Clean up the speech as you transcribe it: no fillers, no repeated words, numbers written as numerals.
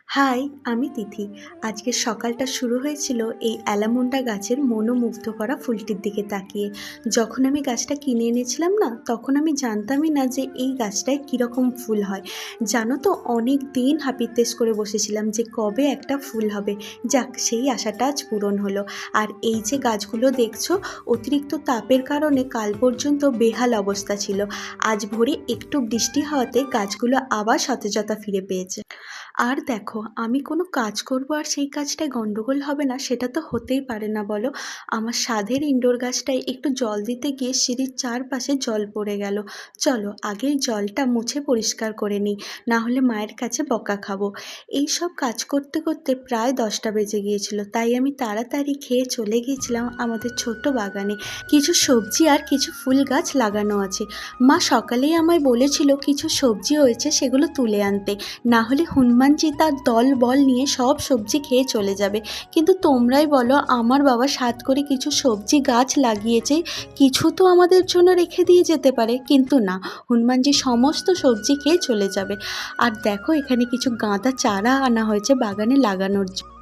High, আমি তিথি। আজকের সকালটা শুরু হয়েছিল এই অ্যালামুন্ডা গাছের মনোমুগ্ধ করা ফুলটির দিকে তাকিয়ে। যখন আমি গাছটা কিনে এনেছিলাম না, তখন আমি জানতামই না যে এই গাছটায় কীরকম ফুল হয়। জানো তো, অনেক দিন হাপিত্তেশ করে বসেছিলাম যে কবে একটা ফুল হবে। যাক, সেই আশাটা আজ পূরণ হলো। আর এই যে গাছগুলো দেখছো, অতিরিক্ত তাপের কারণে কাল পর্যন্ত বেহাল অবস্থা ছিল। আজ ভোরে একটু বৃষ্টি হওয়াতে গাছগুলো আবার সতেজতা ফিরে পেয়েছে। আর দেখো, আমি কোনো কাজ করব আর সেই কাজটায় গন্ডগোল হবে না, সেটা তো হতেই পারে না বলো। আমার সাধের ইনডোর গাছটায় একটু জল দিতে গিয়ে সিঁড়ির চারপাশে জল পড়ে গেল। চলো আগে এই জলটা মুছে পরিষ্কার করে নিই, না হলে মায়ের কাছে বকা খাবো। এই সব কাজ করতে করতে প্রায় 10টা বেজে গিয়েছিল, তাই আমি তাড়াতাড়ি খেয়ে চলে গিয়েছিলাম আমাদের ছোট্ট বাগানে। কিছু সবজি আর কিছু ফুল গাছ লাগানো আছে। মা সকালেই আমায় বলেছিল কিছু সবজি হয়েছে সেগুলো তুলে আনতে, না হলে হনুমানজি তার দল বল নিয়ে সব সবজি খেয়ে চলে যাবে। কিন্তু তোমরাই বলো, আমার বাবা সাধ করে কিছু সবজি গাছ লাগিয়েছে, কিছু তো আমাদের জন্য রেখে দিয়ে যেতে পারে, কিন্তু না, হনুমানজি সমস্ত সবজি খেয়ে চলে যাবে। আর দেখো, এখানে কিছু গাঁদা চারা আনা হয়েছে বাগানে লাগানোর জন্য।